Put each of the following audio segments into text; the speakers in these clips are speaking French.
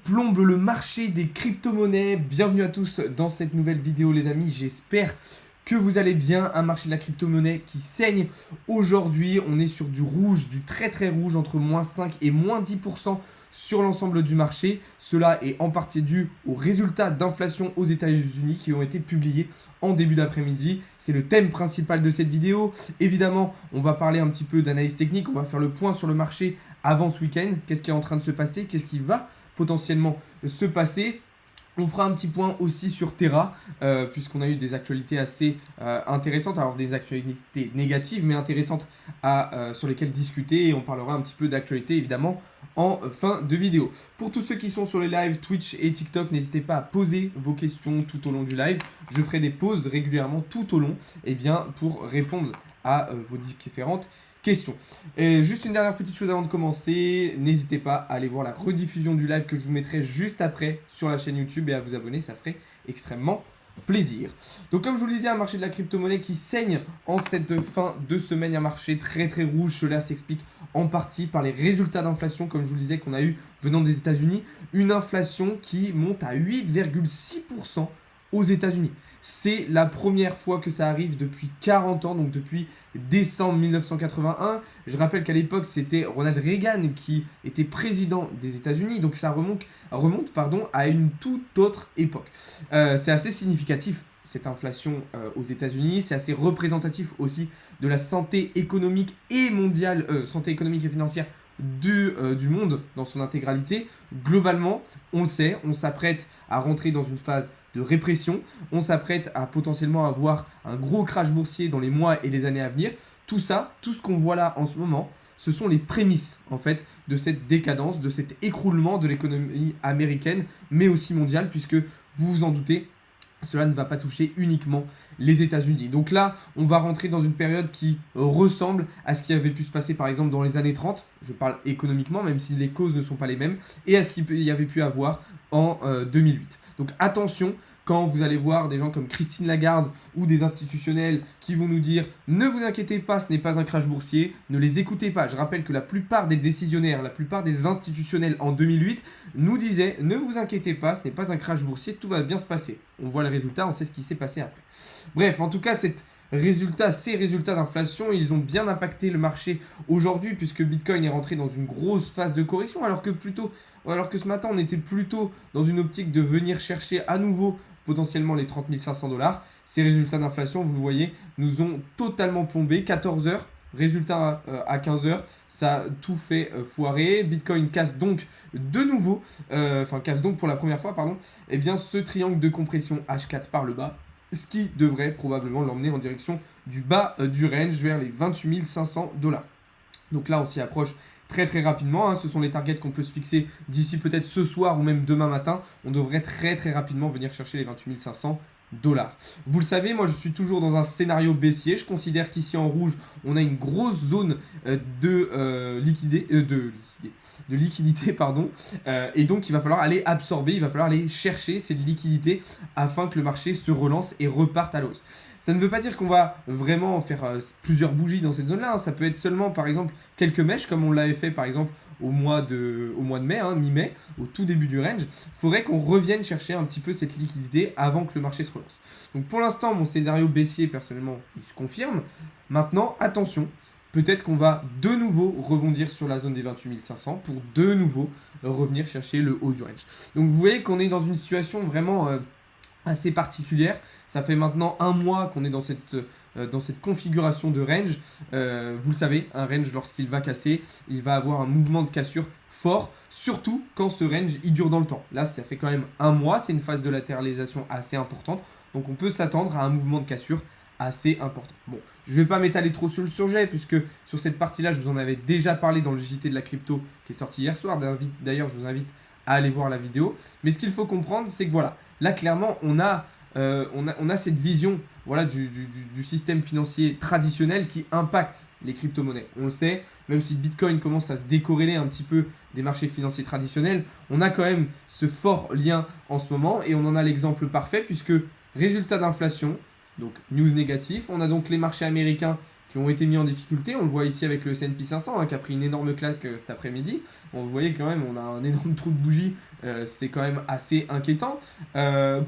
plombe le marché des crypto-monnaies. Bienvenue à tous dans cette nouvelle vidéo les amis, j'espère que vous allez bien. Un marché de la crypto-monnaie qui saigne aujourd'hui, on est sur du rouge, du très très rouge, entre moins 5 et moins 10% sur l'ensemble du marché. Cela est en partie dû aux résultats d'inflation aux États-Unis qui ont été publiés en début d'après-midi. C'est le thème principal de cette vidéo. Évidemment, on va parler un petit peu d'analyse technique, on va faire le point sur le marché avant ce week-end. Qu'est-ce qui est en train de se passer? Qu'est-ce qui va potentiellement se passer? On fera un petit point aussi sur Terra, puisqu'on a eu des actualités assez intéressantes, alors des actualités négatives, mais intéressantes sur lesquelles discuter, et on parlera un petit peu d'actualité évidemment en fin de vidéo. Pour tous ceux qui sont sur les lives Twitch et TikTok, n'hésitez pas à poser vos questions tout au long du live. Je ferai des pauses régulièrement tout au long, pour répondre à vos différentes questions. Et juste une dernière petite chose avant de commencer, n'hésitez pas à aller voir la rediffusion du live que je vous mettrai juste après sur la chaîne YouTube et à vous abonner, ça ferait extrêmement plaisir. Donc comme je vous le disais, un marché de la crypto-monnaie qui saigne en cette fin de semaine, un marché très très rouge. Cela s'explique en partie par les résultats d'inflation, comme je vous le disais, qu'on a eu venant des États-Unis, une inflation qui monte à 8,6% aux États-Unis. C'est la première fois que ça arrive depuis 40 ans, donc depuis décembre 1981. Je rappelle qu'à l'époque, c'était Ronald Reagan qui était président des États-Unis, donc ça remonte à une toute autre époque. C'est assez significatif, cette inflation aux États-Unis. C'est assez représentatif aussi de la santé économique et mondiale, santé économique et financière du monde dans son intégralité. Globalement, on le sait, on s'apprête à rentrer dans une phase de répression, on s'apprête à potentiellement avoir un gros crash boursier dans les mois et les années à venir. Tout ça, tout ce qu'on voit là en ce moment, ce sont les prémices en fait de cette décadence, de cet écroulement de l'économie américaine, mais aussi mondiale, puisque vous vous en doutez, cela ne va pas toucher uniquement les États-Unis. Donc là, on va rentrer dans une période qui ressemble à ce qui avait pu se passer par exemple dans les années 30. Je parle économiquement, même si les causes ne sont pas les mêmes, et à ce qu'il y avait pu avoir en 2008. Donc attention, quand vous allez voir des gens comme Christine Lagarde ou des institutionnels qui vont nous dire « Ne vous inquiétez pas, ce n'est pas un crash boursier », ne les écoutez pas. Je rappelle que la plupart des décisionnaires, la plupart des institutionnels en 2008 nous disaient « Ne vous inquiétez pas, ce n'est pas un crash boursier, tout va bien se passer ». On voit le résultat, on sait ce qui s'est passé après. Bref, en tout cas, ces résultats d'inflation, ils ont bien impacté le marché aujourd'hui, puisque Bitcoin est rentré dans une grosse phase de correction, alors que ce matin, on était plutôt dans une optique de venir chercher à nouveau potentiellement les 30 500 $. Ces résultats d'inflation, vous le voyez, nous ont totalement plombé. 14 heures, résultat à 15 heures, ça a tout fait foirer. Bitcoin casse donc de nouveau, casse donc pour la première fois, ce triangle de compression H4 par le bas, ce qui devrait probablement l'emmener en direction du bas du range vers les 28 500 $. Donc là, on s'y approche très très rapidement, ce sont les targets qu'on peut se fixer d'ici peut-être ce soir ou même demain matin. On devrait très très rapidement venir chercher les 28 500 $. Vous le savez, moi je suis toujours dans un scénario baissier. Je considère qu'ici en rouge, on a une grosse zone de liquidité, et donc il va falloir aller absorber, il va falloir aller chercher cette liquidité afin que le marché se relance et reparte à l'hausse. Ça ne veut pas dire qu'on va vraiment faire plusieurs bougies dans cette zone-là. Ça peut être seulement, par exemple, quelques mèches, comme on l'avait fait, par exemple, au mois de mai, mi-mai, au tout début du range. Il faudrait qu'on revienne chercher un petit peu cette liquidité avant que le marché se relance. Donc pour l'instant, mon scénario baissier, personnellement, il se confirme. Maintenant, attention, peut-être qu'on va de nouveau rebondir sur la zone des 28 500 pour de nouveau revenir chercher le haut du range. Donc vous voyez qu'on est dans une situation vraiment assez particulière. Ça fait maintenant un mois qu'on est dans cette configuration de range. Vous le savez, un range, lorsqu'il va casser, il va avoir un mouvement de cassure fort, surtout quand ce range il dure dans le temps. Là, ça fait quand même un mois, c'est une phase de latéralisation assez importante, donc on peut s'attendre à un mouvement de cassure assez important. Bon, je ne vais pas m'étaler trop sur le sujet, puisque sur cette partie-là, je vous en avais déjà parlé dans le JT de la crypto qui est sorti hier soir. D'ailleurs, je vous invite à aller voir la vidéo. Mais ce qu'il faut comprendre, c'est que voilà, là, clairement, on a cette vision du système financier traditionnel qui impacte les crypto-monnaies. On le sait, même si Bitcoin commence à se décorréler un petit peu des marchés financiers traditionnels, on a quand même ce fort lien en ce moment, et on en a l'exemple parfait, puisque résultat d'inflation, donc news négatif, on a donc les marchés américains qui ont été mis en difficulté. On le voit ici avec le S&P 500 qui a pris une énorme claque cet après-midi. Vous voyez quand même, on a un énorme trou de bougie, c'est quand même assez inquiétant.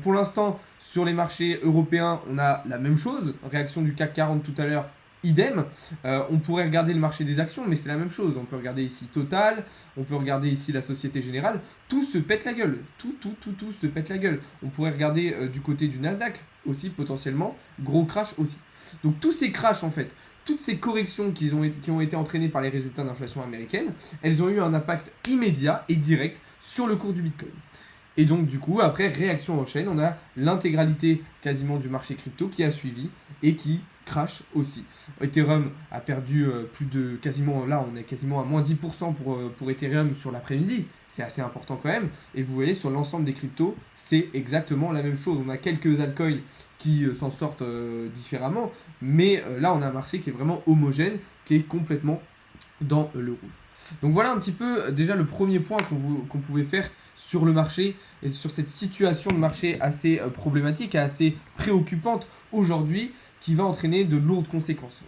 Pour l'instant, sur les marchés européens, on a la même chose. Réaction du CAC 40 tout à l'heure, idem. On pourrait regarder le marché des actions, mais c'est la même chose. On peut regarder ici Total, on peut regarder ici la Société Générale. Tout se pète la gueule. Tout se pète la gueule. On pourrait regarder du côté du Nasdaq aussi potentiellement. Gros crash aussi. Donc tous ces crashs en fait, toutes ces corrections qui ont été entraînées par les résultats d'inflation américaine, elles ont eu un impact immédiat et direct sur le cours du Bitcoin. Et donc du coup, après, réaction en chaîne, on a l'intégralité quasiment du marché crypto qui a suivi et qui crash aussi. Ethereum a perdu quasiment, là on est quasiment à moins 10% pour Ethereum sur l'après-midi, c'est assez important quand même. Et vous voyez sur l'ensemble des cryptos, c'est exactement la même chose. On a quelques altcoins qui s'en sortent différemment, mais là on a un marché qui est vraiment homogène, qui est complètement dans le rouge. Donc voilà un petit peu déjà le premier point qu'on pouvait faire sur le marché et sur cette situation de marché assez problématique, assez préoccupante aujourd'hui, qui va entraîner de lourdes conséquences.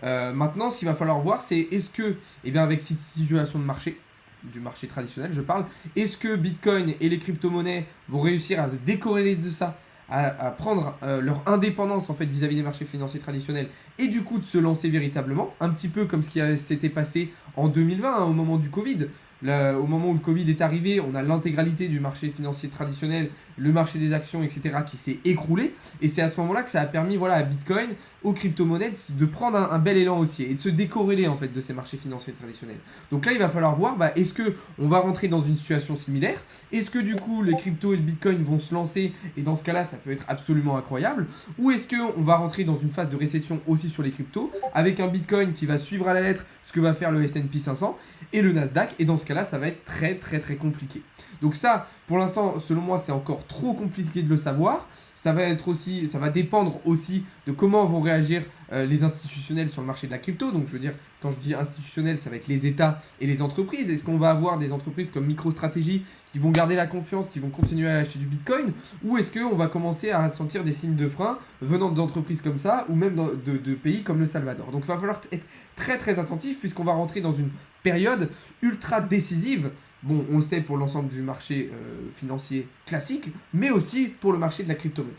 Maintenant, ce qu'il va falloir voir, c'est est-ce que, avec cette situation de marché, du marché traditionnel, je parle, est-ce que Bitcoin et les crypto-monnaies vont réussir à se décorréler de ça, à prendre leur indépendance en fait vis-à-vis des marchés financiers traditionnels et du coup de se lancer véritablement, un petit peu comme ce qui s'était passé en 2020 au moment du Covid. Là, au moment où le Covid est arrivé, on a l'intégralité du marché financier traditionnel, le marché des actions, etc. qui s'est écroulé. Et c'est à ce moment-là que ça a permis à Bitcoin, aux crypto-monnaies, de prendre un bel élan haussier et de se décorréler en fait de ces marchés financiers traditionnels. Donc là, il va falloir voir, est-ce qu'on va rentrer dans une situation similaire? Est-ce que du coup, les cryptos et le Bitcoin vont se lancer? Et dans ce cas-là, ça peut être absolument incroyable. Ou est-ce qu'on va rentrer dans une phase de récession aussi sur les cryptos, avec un Bitcoin qui va suivre à la lettre ce que va faire le S&P 500 et le Nasdaq, et dans ce cas-là, ça va être très compliqué. Donc ça, pour l'instant, selon moi, c'est encore trop compliqué de le savoir. Ça va dépendre aussi de comment vont réagir les institutionnels sur le marché de la crypto. Donc je veux dire, quand je dis institutionnel, ça va être les États et les entreprises. Est-ce qu'on va avoir des entreprises comme MicroStrategy qui vont garder la confiance, qui vont continuer à acheter du Bitcoin? Ou est-ce qu'on va commencer à sentir des signes de frein venant d'entreprises comme ça, ou même de pays comme le Salvador? Donc il va falloir être très attentif, puisqu'on va rentrer dans une période ultra décisive. Bon, on le sait pour l'ensemble du marché financier classique, mais aussi pour le marché de la crypto-monnaie.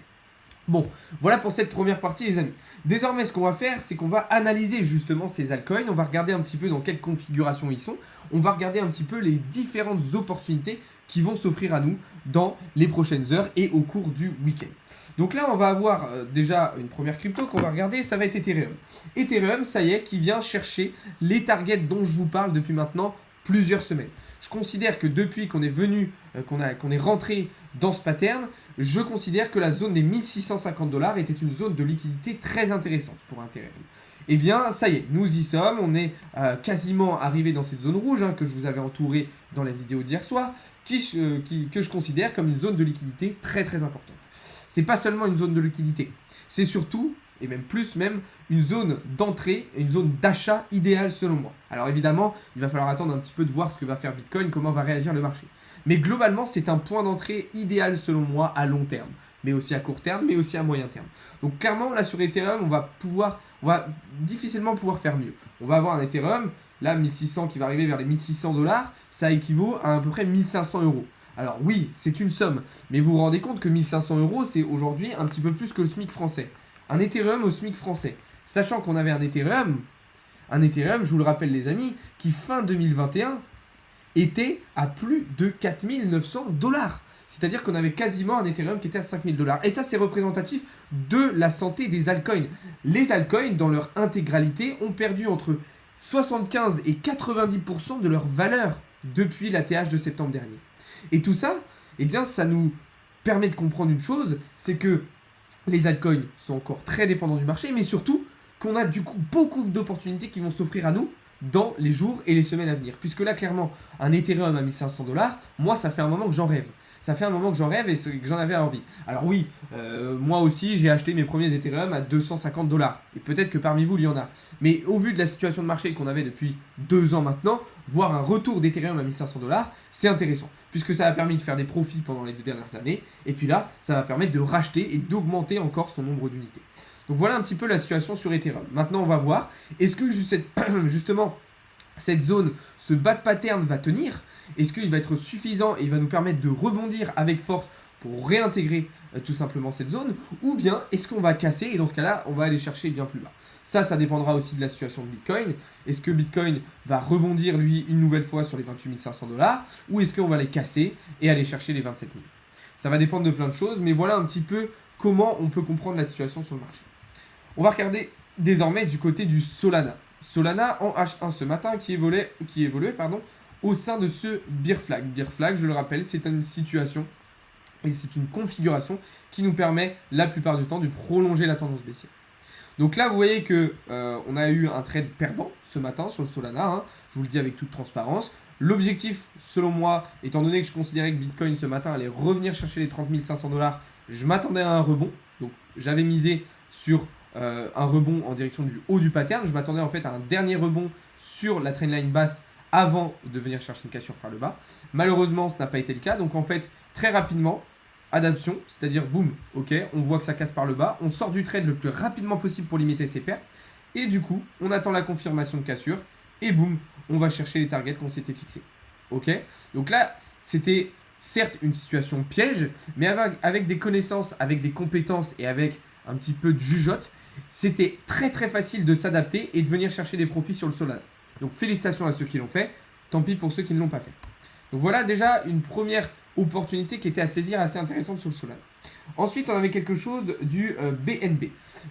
Bon, voilà pour cette première partie les amis. Désormais, ce qu'on va faire, c'est qu'on va analyser justement ces altcoins. On va regarder un petit peu dans quelle configuration ils sont. On va regarder un petit peu les différentes opportunités qui vont s'offrir à nous dans les prochaines heures et au cours du week-end. Donc là, on va avoir déjà une première crypto qu'on va regarder, ça va être Ethereum. Ethereum, ça y est, qui vient chercher les targets dont je vous parle depuis maintenant plusieurs semaines. Je considère que depuis qu'on est venu, qu'on est rentré dans ce pattern, je considère que la zone des 1650$ était une zone de liquidité très intéressante pour Ethereum. Eh bien, ça y est, nous y sommes, on est quasiment arrivé dans cette zone rouge que je vous avais entourée dans la vidéo d'hier soir, que je considère comme une zone de liquidité très importante. C'est pas seulement une zone de liquidité, c'est surtout, et même plus même, une zone d'entrée et une zone d'achat idéale selon moi. Alors évidemment, il va falloir attendre un petit peu de voir ce que va faire Bitcoin, comment va réagir le marché. Mais globalement, c'est un point d'entrée idéal selon moi à long terme, mais aussi à court terme, mais aussi à moyen terme. Donc clairement, là sur Ethereum, on va difficilement pouvoir faire mieux. On va avoir un Ethereum, là 1600 qui va arriver vers les 1600$, ça équivaut à peu près 1500€. Alors oui, c'est une somme, mais vous vous rendez compte que 1500€, c'est aujourd'hui un petit peu plus que le SMIC français. Un Ethereum au SMIC français. Sachant qu'on avait un Ethereum, je vous le rappelle les amis, qui fin 2021 était à plus de 4900$. C'est-à-dire qu'on avait quasiment un Ethereum qui était à 5000$. Et ça, c'est représentatif de la santé des altcoins. Les altcoins, dans leur intégralité, ont perdu entre 75 et 90% de leur valeur depuis la TH de septembre dernier. Et tout ça, eh bien, ça nous permet de comprendre une chose, c'est que les altcoins sont encore très dépendants du marché, mais surtout qu'on a du coup beaucoup d'opportunités qui vont s'offrir à nous dans les jours et les semaines à venir. Puisque là, clairement, un Ethereum à 1500$, moi, ça fait un moment que j'en rêve. Ça fait un moment que j'en rêve et que j'en avais envie. Alors oui, moi aussi, j'ai acheté mes premiers Ethereum à 250$. Et peut-être que parmi vous, il y en a. Mais au vu de la situation de marché qu'on avait depuis 2 ans maintenant, voir un retour d'Ethereum à 1500$, c'est intéressant. Puisque ça a permis de faire des profits pendant les 2 dernières années. Et puis là, ça va permettre de racheter et d'augmenter encore son nombre d'unités. Donc voilà un petit peu la situation sur Ethereum. Maintenant, on va voir, est-ce que justement cette zone, ce bas de pattern va tenir? Est-ce qu'il va être suffisant et il va nous permettre de rebondir avec force pour réintégrer tout simplement cette zone? Ou bien est-ce qu'on va casser et dans ce cas-là, on va aller chercher bien plus bas? Ça dépendra aussi de la situation de Bitcoin. Est-ce que Bitcoin va rebondir, lui, une nouvelle fois sur les 28 500 $? Ou est-ce qu'on va les casser et aller chercher les 27 000? Ça va dépendre de plein de choses, mais voilà un petit peu comment on peut comprendre la situation sur le marché. On va regarder désormais du côté du Solana. Solana en H1 ce matin qui évoluait au sein de ce Bear Flag. Bear Flag, je le rappelle, c'est une situation et c'est une configuration qui nous permet la plupart du temps de prolonger la tendance baissière. Donc là, vous voyez que on a eu un trade perdant ce matin sur le Solana, hein, je vous le dis avec toute transparence. L'objectif, selon moi, étant donné que je considérais que Bitcoin ce matin allait revenir chercher les 30 500 $, je m'attendais à un rebond. Donc j'avais misé sur un rebond en direction du haut du pattern. Je m'attendais en fait à un dernier rebond sur la trendline basse avant de venir chercher une cassure par le bas. Malheureusement, ce n'a pas été le cas. Donc en fait, très rapidement, adaptation, c'est-à-dire boum, ok, on voit que ça casse par le bas, on sort du trade le plus rapidement possible pour limiter ses pertes, et du coup, on attend la confirmation de cassure, et boum, on va chercher les targets qu'on s'était fixés. Ok, donc là, c'était certes une situation piège, mais avec des connaissances, avec des compétences et avec un petit peu de jugeote, c'était très très facile de s'adapter et de venir chercher des profits sur le Solana. Donc félicitations à ceux qui l'ont fait, tant pis pour ceux qui ne l'ont pas fait. Donc voilà déjà une première opportunité qui était à saisir assez intéressante sur le Solana. Ensuite, on avait quelque chose du BNB.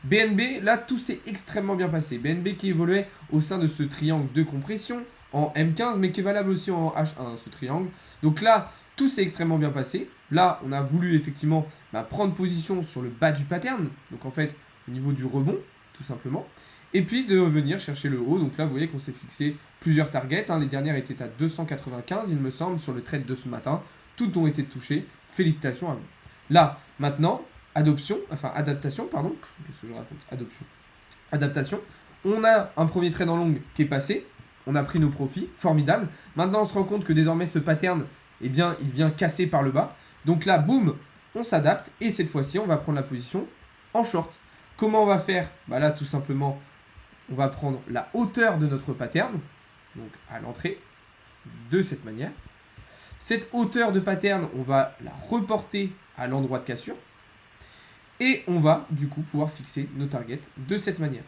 BNB, là, tout s'est extrêmement bien passé. BNB qui évoluait au sein de ce triangle de compression en M15, mais qui est valable aussi en H1, ce triangle. Donc là, tout s'est extrêmement bien passé. Là, on a voulu effectivement prendre position sur le bas du pattern. Donc en fait, au niveau du rebond, tout simplement. Et puis de revenir chercher le haut. Donc là, vous voyez qu'on s'est fixé plusieurs targets. Hein. Les dernières étaient à 295, il me semble, sur le trade de ce matin. Toutes ont été touchées. Félicitations à vous. Là, maintenant, adaptation, pardon. Qu'est-ce que je raconte? Adaptation. On a un premier trade en longue qui est passé. On a pris nos profits. Formidable. Maintenant, on se rend compte que désormais, ce pattern, eh bien, il vient casser par le bas. Donc là, boum, on s'adapte. Et cette fois-ci, on va prendre la position en short. Comment on va faire? Là, tout simplement, on va prendre la hauteur de notre pattern. Donc, à l'entrée, de cette manière. Cette hauteur de pattern, on va la reporter à l'endroit de cassure. Et on va, du coup, pouvoir fixer nos targets de cette manière.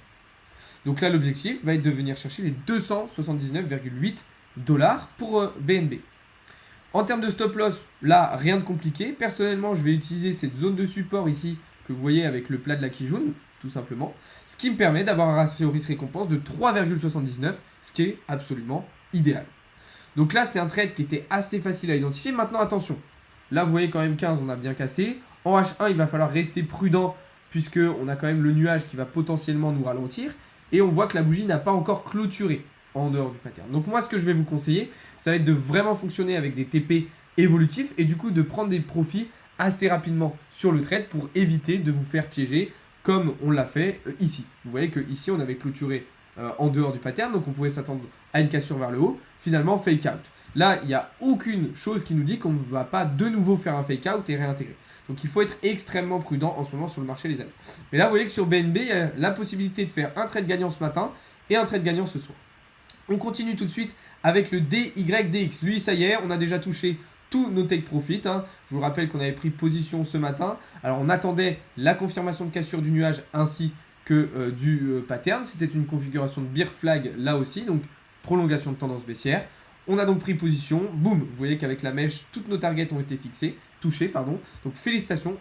Donc là, l'objectif va être de venir chercher les 279,8 $ pour BNB. En termes de stop loss, là, rien de compliqué. Personnellement, je vais utiliser cette zone de support ici, que vous voyez avec le plat de la Kijun, tout simplement. Ce qui me permet d'avoir un ratio risque-récompense de 3,79, ce qui est absolument idéal. Donc là, c'est un trade qui était assez facile à identifier. Maintenant, attention. Là, vous voyez quand même 15, on a bien cassé. En H1, il va falloir rester prudent puisqu'on a quand même le nuage qui va potentiellement nous ralentir. Et on voit que la bougie n'a pas encore clôturé en dehors du pattern. Donc moi, ce que je vais vous conseiller, ça va être de vraiment fonctionner avec des TP évolutifs et du coup de prendre des profits assez rapidement sur le trade pour éviter de vous faire piéger comme on l'a fait ici. Vous voyez que ici, on avait clôturé en dehors du pattern, donc on pouvait s'attendre à une cassure vers le haut. Finalement, fake out. Là, il n'y a aucune chose qui nous dit qu'on ne va pas de nouveau faire un fake out et réintégrer. Donc il faut être extrêmement prudent en ce moment sur le marché, les amis. Mais là, vous voyez que sur BNB, il y a la possibilité de faire un trade gagnant ce matin et un trade gagnant ce soir. On continue tout de suite avec le DYDX. Lui, ça y est, on a déjà touché tous nos take profit. Hein. Je vous rappelle qu'on avait pris position ce matin. Alors, on attendait la confirmation de cassure du nuage ainsi que du pattern. C'était une configuration de Bear Flag là aussi, donc prolongation de tendance baissière. On a donc pris position. Boum, vous voyez qu'avec la mèche, toutes nos targets ont été touchés. Donc, félicitations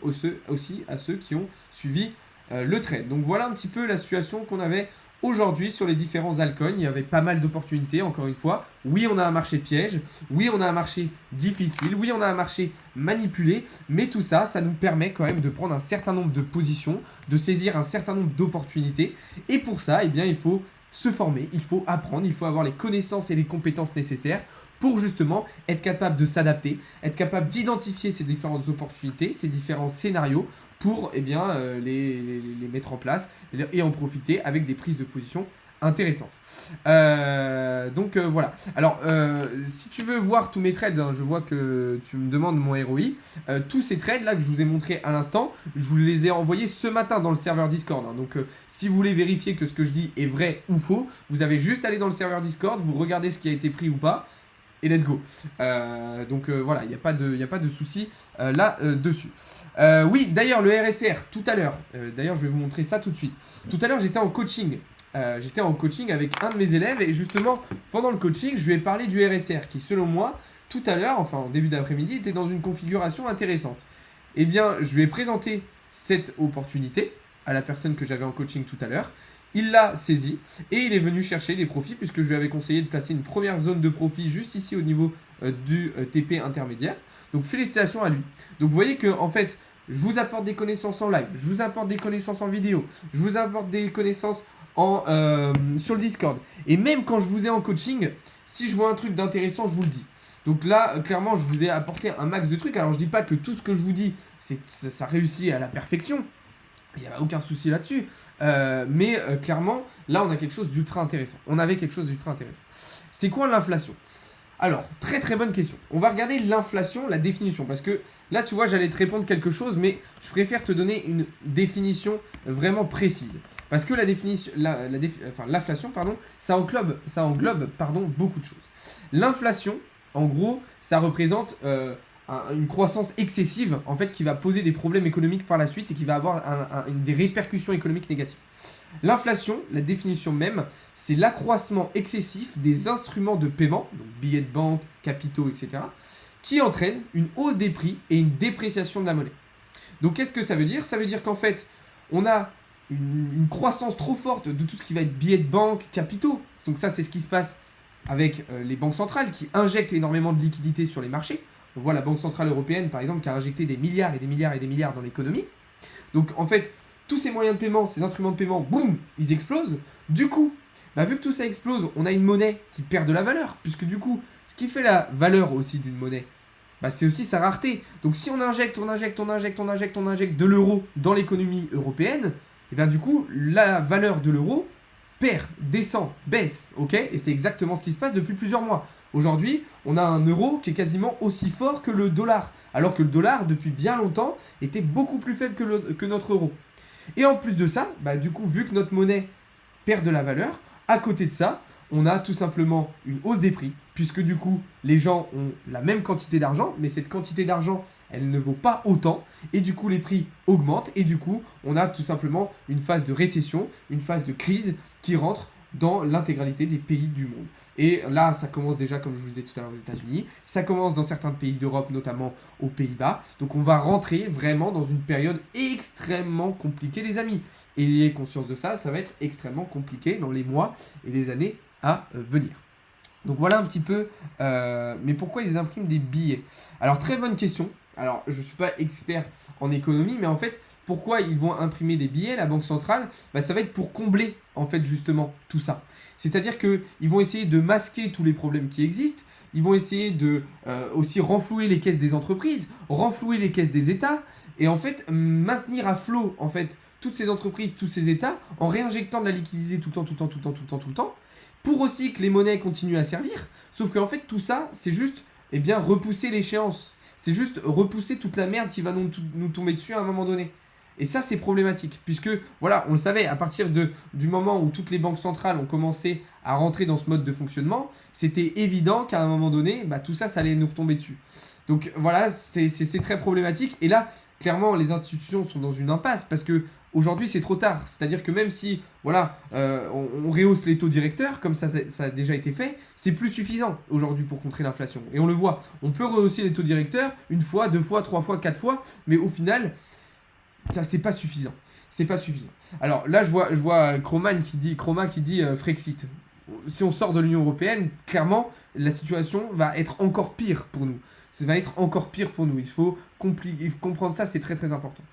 aussi à ceux qui ont suivi le trade. Donc, voilà un petit peu la situation qu'on avait aujourd'hui sur les différents altcoins. Il y avait pas mal d'opportunités, encore une fois. Oui, on a un marché piège. Oui, on a un marché difficile. Oui, on a un marché manipulé. Mais tout ça, ça nous permet quand même de prendre un certain nombre de positions, de saisir un certain nombre d'opportunités. Et pour ça, eh bien, il faut se former, il faut apprendre, il faut avoir les connaissances et les compétences nécessaires pour justement être capable de s'adapter, être capable d'identifier ces différentes opportunités, ces différents scénarios pour les mettre en place et en profiter avec des prises de position intéressante. Voilà. Alors, si tu veux voir tous mes trades, hein, je vois que tu me demandes mon ROI. Tous ces trades là que je vous ai montré à l'instant, je vous les ai envoyés ce matin dans le serveur Discord. Hein. Donc, si vous voulez vérifier que ce que je dis est vrai ou faux, vous avez juste à aller dans le serveur Discord, vous regardez ce qui a été pris ou pas. Et let's go. Voilà, il n'y a pas de souci là-dessus. Oui, d'ailleurs, le RSR, tout à l'heure. D'ailleurs, je vais vous montrer ça tout de suite. Tout à l'heure, j'étais en coaching. Avec un de mes élèves. Et justement, pendant le coaching, je lui ai parlé du RSR qui, selon moi, tout à l'heure, enfin en début d'après-midi, était dans une configuration intéressante. Eh bien, je lui ai présenté cette opportunité à la personne que j'avais en coaching tout à l'heure. Il l'a saisi et il est venu chercher des profits puisque je lui avais conseillé de placer une première zone de profit juste ici au niveau du TP intermédiaire. Donc félicitations à lui. Donc vous voyez que en fait, je vous apporte des connaissances en live, je vous apporte des connaissances en vidéo, je vous apporte des connaissances sur le Discord. Et même quand je vous ai en coaching, si je vois un truc d'intéressant, je vous le dis. Donc là, clairement, je vous ai apporté un max de trucs. Alors je dis pas que tout ce que je vous dis, ça réussit à la perfection. Il n'y a aucun souci là-dessus. Mais clairement, là, on a quelque chose d'ultra intéressant. C'est quoi l'inflation? Alors, très très bonne question. On va regarder l'inflation, la définition. Parce que là, tu vois, j'allais te répondre quelque chose, mais je préfère te donner une définition vraiment précise. Parce que l'inflation, ça englobe beaucoup de choses. L'inflation, en gros, ça représente une croissance excessive en fait, qui va poser des problèmes économiques par la suite et qui va avoir des répercussions économiques négatives. L'inflation, la définition même, c'est l'accroissement excessif des instruments de paiement, donc billets de banque, capitaux, etc., qui entraîne une hausse des prix et une dépréciation de la monnaie. Donc qu'est-ce que ça veut dire? Ça veut dire qu'en fait, on a une croissance trop forte de tout ce qui va être billets de banque, capitaux. Donc ça, c'est ce qui se passe avec les banques centrales qui injectent énormément de liquidités sur les marchés. On voit la Banque Centrale Européenne, par exemple, qui a injecté des milliards et des milliards et des milliards dans l'économie. Donc, en fait, tous ces moyens de paiement, ces instruments de paiement, boum, ils explosent. Du coup, vu que tout ça explose, on a une monnaie qui perd de la valeur. Puisque du coup, ce qui fait la valeur aussi d'une monnaie, c'est aussi sa rareté. Donc, si on injecte de l'euro dans l'économie européenne, et bien du coup, la valeur de l'euro perd, descend, baisse, ok? Et c'est exactement ce qui se passe depuis plusieurs mois. Aujourd'hui, on a un euro qui est quasiment aussi fort que le dollar, alors que le dollar, depuis bien longtemps, était beaucoup plus faible que notre euro. Et en plus de ça, du coup, vu que notre monnaie perd de la valeur, à côté de ça, on a tout simplement une hausse des prix, puisque du coup, les gens ont la même quantité d'argent, mais cette quantité d'argent, elle ne vaut pas autant, et du coup, les prix augmentent, et du coup, on a tout simplement une phase de récession, une phase de crise qui rentre dans l'intégralité des pays du monde. Et là, ça commence déjà, comme je vous disais tout à l'heure, aux États-Unis. Ça commence dans certains pays d'Europe, notamment aux Pays-Bas. Donc, on va rentrer vraiment dans une période extrêmement compliquée, les amis. Et ayez conscience de ça, ça va être extrêmement compliqué dans les mois et les années à venir. Donc, voilà un petit peu. Mais pourquoi ils impriment des billets? Alors, très bonne question. Alors, je ne suis pas expert en économie, mais en fait, pourquoi ils vont imprimer des billets, la Banque centrale? Ça va être pour combler, en fait, justement, tout ça. C'est-à-dire qu'ils vont essayer de masquer tous les problèmes qui existent, ils vont essayer de aussi renflouer les caisses des entreprises, renflouer les caisses des États, et en fait, maintenir à flot, en fait, toutes ces entreprises, tous ces États, en réinjectant de la liquidité tout le temps, pour aussi que les monnaies continuent à servir. Sauf qu'en fait, tout ça, c'est juste, repousser l'échéance. C'est juste repousser toute la merde qui va nous tomber dessus à un moment donné. Et ça, c'est problématique. Puisque, voilà, on le savait, à partir du moment où toutes les banques centrales ont commencé à rentrer dans ce mode de fonctionnement, c'était évident qu'à un moment donné, tout ça, ça allait nous retomber dessus. Donc voilà, c'est très problématique. Et là, clairement, les institutions sont dans une impasse parce que aujourd'hui, c'est trop tard. C'est-à-dire que même si, voilà, on rehausse les taux directeurs, comme ça a déjà été fait, c'est plus suffisant aujourd'hui pour contrer l'inflation. Et on le voit, on peut rehausser les taux directeurs une fois, deux fois, trois fois, quatre fois, mais au final, ça, c'est pas suffisant. C'est pas suffisant. Alors là, je vois Croma qui dit Frexit. Si on sort de l'Union Européenne, clairement, la situation va être encore pire pour nous. Ça va être encore pire pour nous. Il faut comprendre ça, c'est très très important.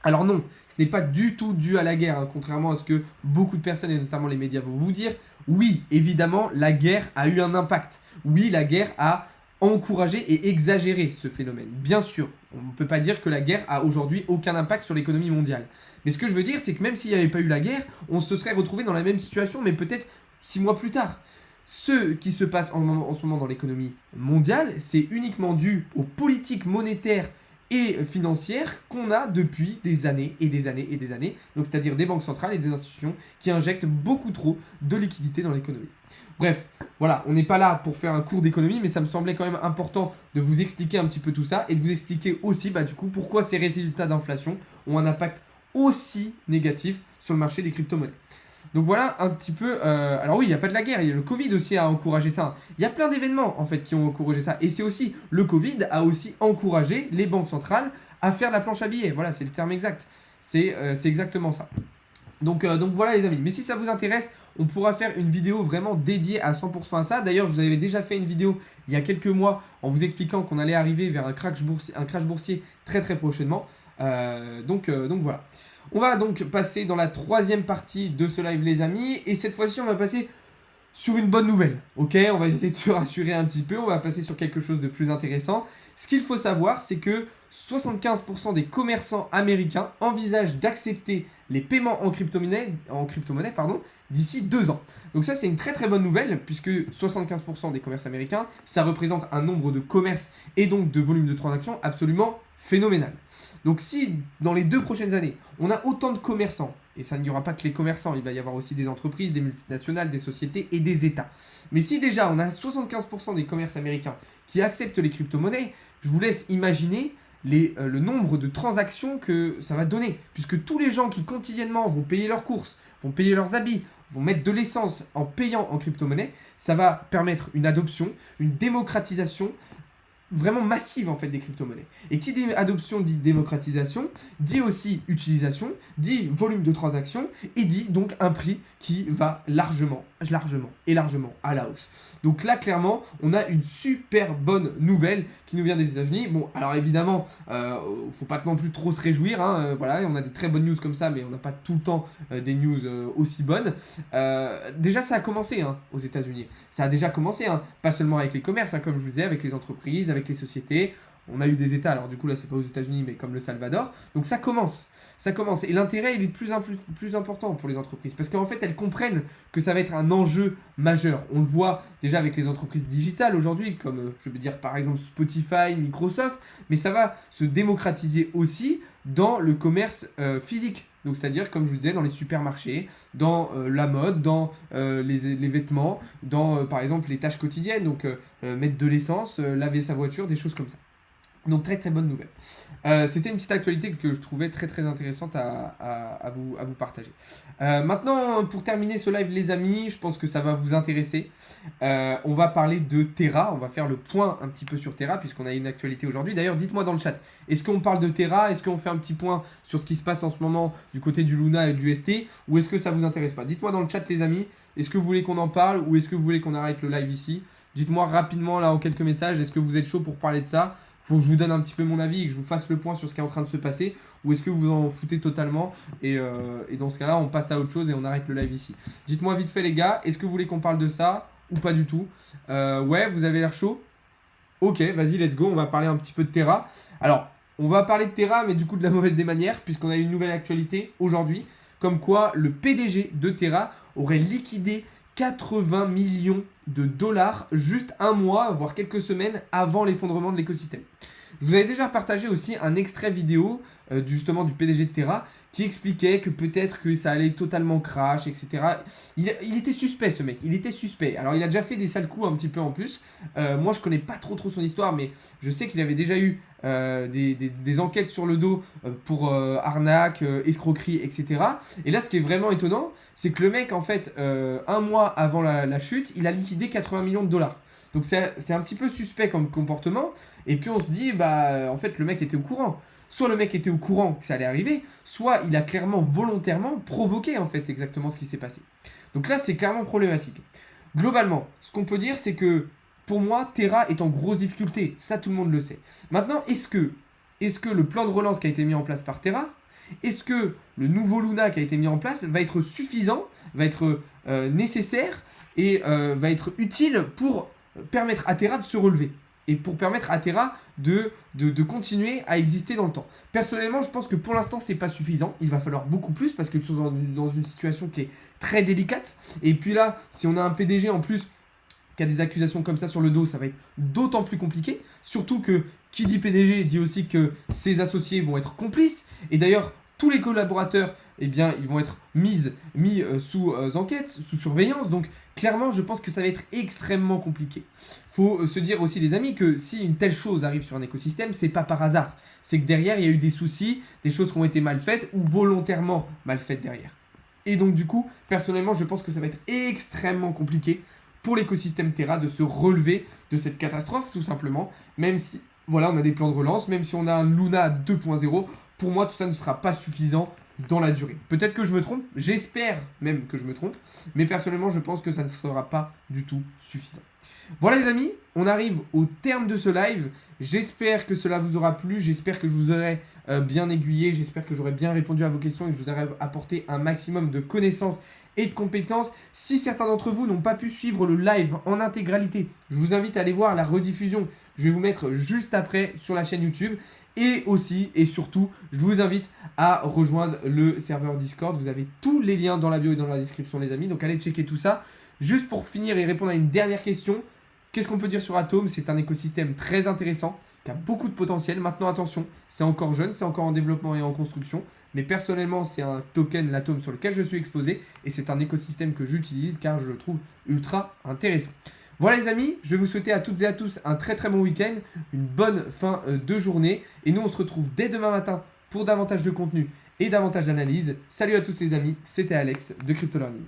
Alors non, ce n'est pas du tout dû à la guerre, hein, contrairement à ce que beaucoup de personnes, et notamment les médias, vont vous dire. Oui, évidemment, la guerre a eu un impact. Oui, la guerre a encouragé et exagéré ce phénomène. Bien sûr, on ne peut pas dire que la guerre a aujourd'hui aucun impact sur l'économie mondiale. Mais ce que je veux dire, c'est que même s'il n'y avait pas eu la guerre, on se serait retrouvé dans la même situation, mais peut-être 6 mois plus tard. Ce qui se passe en ce moment dans l'économie mondiale, c'est uniquement dû aux politiques monétaires et financières qu'on a depuis des années et des années et des années. Donc c'est-à-dire des banques centrales et des institutions qui injectent beaucoup trop de liquidités dans l'économie. Bref, voilà, on n'est pas là pour faire un cours d'économie, mais ça me semblait quand même important de vous expliquer un petit peu tout ça et de vous expliquer aussi du coup pourquoi ces résultats d'inflation ont un impact aussi négatif sur le marché des crypto-monnaies. Donc voilà un petit peu... alors oui, il n'y a pas de la guerre, le Covid aussi a encouragé ça. Il y a plein d'événements en fait qui ont encouragé ça. Et c'est aussi, le Covid a aussi encouragé les banques centrales à faire la planche à billets. Voilà, c'est le terme exact. C'est exactement ça. Donc voilà les amis. Mais si ça vous intéresse, on pourra faire une vidéo vraiment dédiée à 100% à ça. D'ailleurs, je vous avais déjà fait une vidéo il y a quelques mois en vous expliquant qu'on allait arriver vers un crash boursier très très prochainement. Donc voilà. On va donc passer dans la troisième partie de ce live les amis. Et cette fois-ci, on va passer sur une bonne nouvelle. Ok, on va essayer de se rassurer un petit peu. On va passer sur quelque chose de plus intéressant. Ce qu'il faut savoir, c'est que 75% des commerçants américains envisagent d'accepter les paiements en crypto-monnaie d'ici 2 ans. Donc ça, c'est une très très bonne nouvelle puisque 75% des commerces américains, ça représente un nombre de commerces et donc de volume de transactions absolument phénoménal. Donc si dans les 2 prochaines années, on a autant de commerçants, et ça n'y aura pas que les commerçants, il va y avoir aussi des entreprises, des multinationales, des sociétés et des États. Mais si déjà on a 75% des commerces américains qui acceptent les crypto-monnaies, je vous laisse imaginer le nombre de transactions que ça va donner. Puisque tous les gens qui quotidiennement vont payer leurs courses, vont payer leurs habits, vont mettre de l'essence en payant en crypto-monnaie, ça va permettre une adoption, une démocratisation vraiment massive en fait des crypto-monnaies. Et qui dit adoption dit démocratisation, dit aussi utilisation, dit volume de transactions et dit donc un prix qui va largement à la hausse. Donc là clairement on a une super bonne nouvelle qui nous vient des États-Unis. Bon alors évidemment faut pas non plus trop se réjouir, hein, voilà, on a des très bonnes news comme ça mais on n'a pas tout le temps des news aussi bonnes. Déjà ça a commencé aux États-Unis, ça a déjà commencé, pas seulement avec les commerces, comme je vous disais, avec les entreprises, avec les sociétés. On a eu des États, alors du coup là c'est pas aux États-Unis mais comme le Salvador. Donc ça commence. Et l'intérêt il est de plus important pour les entreprises parce qu'en fait elles comprennent que ça va être un enjeu majeur. On le voit déjà avec les entreprises digitales aujourd'hui comme je veux dire par exemple Spotify, Microsoft, mais ça va se démocratiser aussi dans le commerce physique. Donc c'est-à-dire comme je vous disais dans les supermarchés, dans la mode, dans les vêtements, dans par exemple les tâches quotidiennes, donc mettre de l'essence, laver sa voiture, des choses comme ça. Donc très très bonne nouvelle. C'était une petite actualité que je trouvais très très intéressante à vous partager. Maintenant pour terminer ce live les amis, je pense que ça va vous intéresser. On va parler de Terra, on va faire le point un petit peu sur Terra puisqu'on a une actualité aujourd'hui. D'ailleurs dites-moi dans le chat, est-ce qu'on parle de Terra, est-ce qu'on fait un petit point sur ce qui se passe en ce moment du côté du Luna et de l'UST ou est-ce que ça vous intéresse pas? Dites-moi dans le chat les amis, est-ce que vous voulez qu'on en parle ou est-ce que vous voulez qu'on arrête le live ici? Dites-moi rapidement là en quelques messages, est-ce que vous êtes chaud pour parler de ça? Faut que je vous donne un petit peu mon avis et que je vous fasse le point sur ce qui est en train de se passer ou est-ce que vous en foutez totalement et dans ce cas-là on passe à autre chose et on arrête le live ici. Dites-moi vite fait les gars, est-ce que vous voulez qu'on parle de ça ou pas du tout? Ouais, vous avez l'air chaud? Ok, vas-y, let's go, on va parler un petit peu de Terra. Alors, on va parler de Terra mais du coup de la mauvaise des manières puisqu'on a une nouvelle actualité aujourd'hui comme quoi le PDG de Terra aurait liquidé 80 millions de dollars juste un mois, voire quelques semaines avant l'effondrement de l'écosystème. Je vous avais déjà partagé aussi un extrait vidéo justement du PDG de Terra qui expliquait que peut-être que ça allait totalement crash, etc. Il était suspect ce mec, il était suspect. Alors il a déjà fait des sales coups un petit peu en plus. Moi je connais pas trop son histoire, mais je sais qu'il avait déjà eu des enquêtes sur le dos pour arnaque, escroquerie, etc. Et là ce qui est vraiment étonnant, c'est que le mec en fait, un mois avant la chute, il a liquidé 80 millions de dollars. Donc c'est un petit peu suspect comme comportement. Et puis on se dit, en fait le mec était au courant. Soit le mec était au courant que ça allait arriver, soit il a clairement volontairement provoqué en fait exactement ce qui s'est passé. Donc là c'est clairement problématique. Globalement, ce qu'on peut dire c'est que pour moi Terra est en grosse difficulté, ça tout le monde le sait. Maintenant est-ce que le plan de relance qui a été mis en place par Terra, est-ce que le nouveau Luna qui a été mis en place va être suffisant, va être nécessaire et va être utile pour permettre à Terra de se relever? et pour permettre à Terra de continuer à exister dans le temps. Personnellement, je pense que pour l'instant, c'est pas suffisant. Il va falloir beaucoup plus parce que nous sommes dans une situation qui est très délicate. Et puis là, si on a un PDG en plus qui a des accusations comme ça sur le dos, ça va être d'autant plus compliqué. Surtout que qui dit PDG dit aussi que ses associés vont être complices. Et d'ailleurs, tous les collaborateurs, eh bien, ils vont être mis sous enquête, sous surveillance. Donc, clairement, je pense que ça va être extrêmement compliqué. Faut se dire aussi, les amis, que si une telle chose arrive sur un écosystème, c'est pas par hasard. C'est que derrière, il y a eu des soucis, des choses qui ont été mal faites ou volontairement mal faites derrière. Et donc, du coup, personnellement, je pense que ça va être extrêmement compliqué pour l'écosystème Terra de se relever de cette catastrophe, tout simplement. Même si, voilà, on a des plans de relance, même si on a un Luna 2.0, pour moi, tout ça ne sera pas suffisant dans la durée. Peut-être que je me trompe, j'espère même que je me trompe, mais personnellement, je pense que ça ne sera pas du tout suffisant. Voilà les amis, on arrive au terme de ce live. J'espère que cela vous aura plu, j'espère que je vous aurai bien aiguillé, j'espère que j'aurai bien répondu à vos questions et que je vous aurai apporté un maximum de connaissances et de compétences. Si certains d'entre vous n'ont pas pu suivre le live en intégralité, je vous invite à aller voir la rediffusion. Je vais vous mettre juste après sur la chaîne YouTube. Et aussi, et surtout, je vous invite à rejoindre le serveur Discord. Vous avez tous les liens dans la bio et dans la description, les amis. Donc, allez checker tout ça. Juste pour finir et répondre à une dernière question. Qu'est-ce qu'on peut dire sur Atom? C'est un écosystème très intéressant, qui a beaucoup de potentiel. Maintenant, attention, c'est encore jeune, c'est encore en développement et en construction. Mais personnellement, c'est un token, l'Atom, sur lequel je suis exposé. Et c'est un écosystème que j'utilise car je le trouve ultra intéressant. Voilà les amis, je vais vous souhaiter à toutes et à tous un très très bon week-end, une bonne fin de journée. Et nous on se retrouve dès demain matin pour davantage de contenu et davantage d'analyse. Salut à tous les amis, c'était Alex de Crypto Learning.